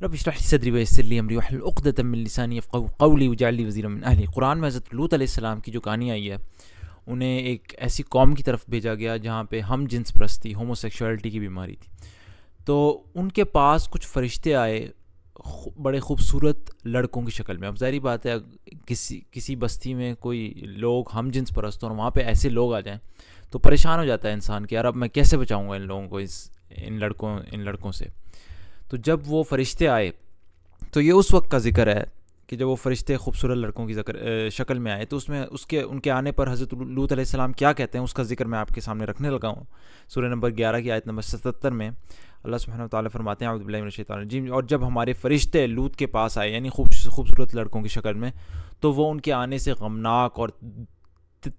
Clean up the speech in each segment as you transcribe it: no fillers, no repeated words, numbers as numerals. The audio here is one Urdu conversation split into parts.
رب اشرح لي صدری ویسر لی امری واحلل عقدۃ من لسانی یفقهوا قولی واجعل لی وزیرا من اہلی۔ قرآن میں حضرت لوط علیہ السلام کی جو کہانی آئی ہے، انہیں ایک ایسی قوم کی طرف بھیجا گیا جہاں پہ ہم جنس پرستی، ہومو سیکشولیٹی کی بیماری تھی۔ تو ان کے پاس کچھ فرشتے آئے بڑے خوبصورت لڑکوں کی شکل میں۔ اب ظاہری بات ہے کسی بستی میں کوئی لوگ ہم جنس پرست اور وہاں پہ ایسے لوگ آ جائیں تو پریشان ہو جاتا ہے انسان کہ یار اب میں کیسے بچاؤں گا ان لوگوں کو ان لڑکوں سے۔ تو جب وہ فرشتے آئے تو یہ اس وقت کا ذکر ہے کہ جب وہ فرشتے خوبصورت لڑکوں کی شکل میں آئے تو اس میں ان کے آنے پر حضرت لوط علیہ السلام کیا کہتے ہیں اس کا ذکر میں آپ کے سامنے رکھنے لگا ہوں۔ سورہ نمبر 11 کی آیت نمبر 77 میں اللہ سبحانہ وتعالیٰ فرماتے ہیں اعوذ باللہ من الشیطان الرجیم، اور جب ہمارے فرشتے لوط کے پاس آئے یعنی خوبصورت لڑکوں کی شکل میں، تو وہ ان کے آنے سے غمناک اور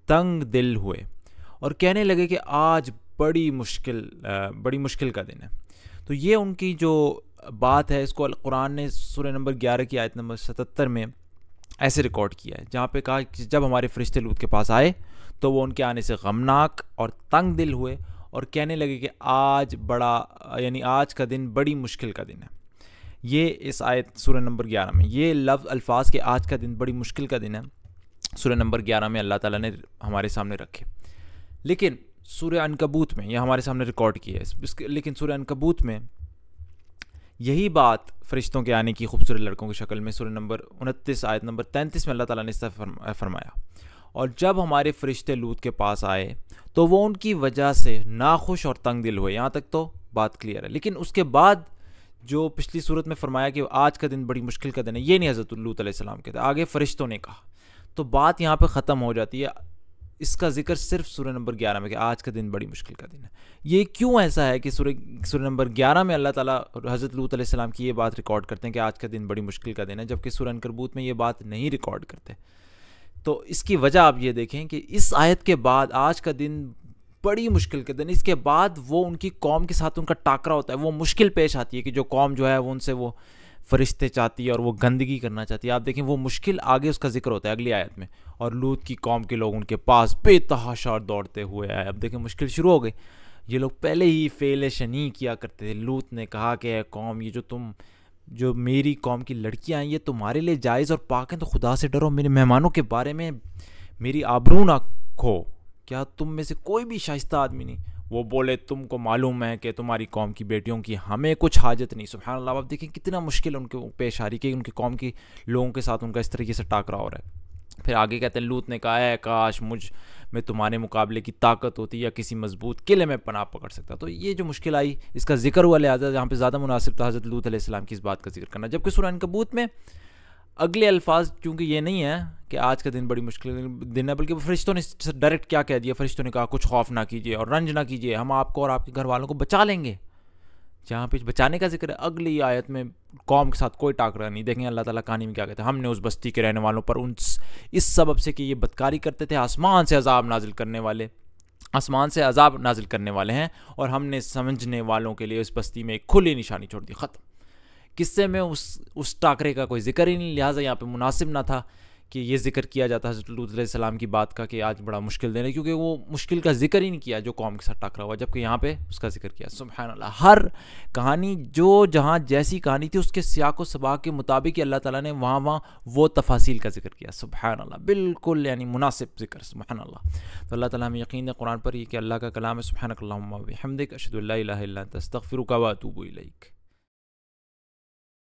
تنگ دل ہوئے اور کہنے لگے کہ آج بڑی مشکل کا دن ہے۔ تو یہ ان کی جو بات ہے اس کو قرآن نے سورہ نمبر 11 کی آیت نمبر 77 میں ایسے ریکارڈ کیا ہے، جہاں پہ کہا کہ جب ہمارے فرشتے لوط کے پاس آئے تو وہ ان کے آنے سے غمناک اور تنگ دل ہوئے اور کہنے لگے کہ آج کا دن بڑی مشکل کا دن ہے۔ یہ اس آیت سورہ نمبر 11 میں یہ الفاظ کہ آج کا دن بڑی مشکل کا دن ہے سورہ نمبر 11 میں اللہ تعالیٰ نے ہمارے سامنے رکھے۔ لیکن سورہ عنکبوت میں یہ ہمارے سامنے ریکارڈ کی ہے، لیکن سورہ عنکبوت میں یہی بات فرشتوں کے آنے کی خوبصورت لڑکوں کی شکل میں سورہ نمبر 29 آیت نمبر 33 میں اللہ تعالیٰ نے اس طرح فرمایا، اور جب ہمارے فرشتے لوط کے پاس آئے تو وہ ان کی وجہ سے ناخوش اور تنگ دل ہوئے۔ یہاں تک تو بات کلیئر ہے، لیکن اس کے بعد جو پچھلی صورت میں فرمایا کہ آج کا دن بڑی مشکل کا دن ہے، یہ نہیں حضرت لوط علیہ السلام کہتے، آگے فرشتوں نے کہا، تو بات یہاں پہ ختم ہو جاتی ہے۔ اس کا ذکر صرف سورہ نمبر 11 میں کہ آج کا دن بڑی مشکل کا دن ہے۔ یہ کیوں ایسا ہے کہ سورہ نمبر 11 میں اللہ تعالیٰ حضرت لوط علیہ السلام کی یہ بات ریکارڈ کرتے ہیں کہ آج کا دن بڑی مشکل کا دن ہے، جبکہ سورہ عنکبوت میں یہ بات نہیں ریکارڈ کرتے؟ تو اس کی وجہ آپ یہ دیکھیں کہ اس آیت کے بعد آج کا دن بڑی مشکل کا دن، اس کے بعد وہ ان کی قوم کے ساتھ ان کا ٹاکرا ہوتا ہے، وہ مشکل پیش آتی ہے کہ جو قوم جو ہے وہ ان سے وہ فرشتے چاہتی ہے اور وہ گندگی کرنا چاہتی ہے۔ آپ دیکھیں وہ مشکل آگے اس کا ذکر ہوتا ہے اگلی آیت میں، اور لوط کی قوم کے لوگ ان کے پاس بے تحاشا دوڑتے ہوئے آئے۔ اب دیکھیں مشکل شروع ہو گئی، یہ لوگ پہلے ہی فعل شنیع کیا کرتے تھے۔ لوط نے کہا کہ اے قوم، یہ جو میری قوم کی لڑکیاں ہیں یہ تمہارے لیے جائز اور پاک ہیں، تو خدا سے ڈرو، میرے مہمانوں کے بارے میں میری آبرو نہ کھو۔ کیا تم میں سے کوئی بھی شائستہ آدمی نہیں؟ وہ بولے تم کو معلوم ہے کہ تمہاری قوم کی بیٹیوں کی ہمیں کچھ حاجت نہیں۔ سبحان اللہ، آپ دیکھیں کتنا مشکل ان کو پیش آ رہی کہ ان کی قوم کے لوگوں کے ساتھ ان کا اس طریقے سے ٹاکرا ہو رہا ہے۔ پھر آگے کہتے ہیں لوط نے کہا اے کاش مجھ میں تمہارے مقابلے کی طاقت ہوتی یا کسی مضبوط قلعے میں پناہ پکڑ سکتا۔ تو یہ جو مشکل آئی اس کا ذکر ہوا، لہٰذا جہاں پہ زیادہ مناسب تھا حضرت لوط علیہ السلام کی اس بات کا ذکر کرنا، جبکہ سورہ عنکبوت میں اگلے الفاظ چونکہ یہ نہیں ہے کہ آج کا دن بڑی مشکل دن ہے، بلکہ فرشتوں نے ڈائریکٹ کیا کہہ دیا، فرشتوں نے کہا کچھ خوف نہ کیجیے اور رنج نہ کیجیے، ہم آپ کو اور آپ کے گھر والوں کو بچا لیں گے۔ جہاں پہ بچانے کا ذکر ہے اگلی آیت میں قوم کے ساتھ کوئی ٹاکرا نہیں۔ دیکھیں اللہ تعالیٰ کہانی میں کیا کہتے ہیں، ہم نے اس بستی کے رہنے والوں پر اس سبب سے کہ یہ بدکاری کرتے تھے آسمان سے عذاب نازل کرنے والے ہیں، اور ہم نے سمجھنے والوں کے لیے اس بستی میں ایک کھلی نشانی چھوڑ دی۔ ختم۔ قصے میں اس ٹاکرے کا کوئی ذکر ہی نہیں، لہٰذا یہاں پہ مناسب نہ تھا کہ یہ ذکر کیا جاتا حضرت لوط علیہ السلام کی بات کا کہ آج بڑا مشکل دن ہے، کیونکہ وہ مشکل کا ذکر ہی نہیں کیا جو قوم کے ساتھ ٹاکرا ہوا، جبکہ یہاں پہ اس کا ذکر کیا۔ سبحان اللہ، ہر کہانی جہاں جیسی کہانی تھی اس کے سیاق و سباق کے مطابق اللہ تعالیٰ نے وہاں وہ تفاصیل کا ذکر کیا۔ سبحان اللہ، بالکل یعنی مناسب ذکر۔ سبحان اللہ۔ تو اللہ تعالیٰ ہمیں یقین ہے قرآن پر یہ کہ اللہ کا کلام ہے۔ سبحانک اللہم و بحمدک، اشہد ان لا الہ الا انت، استغفرک و اتوب الیک۔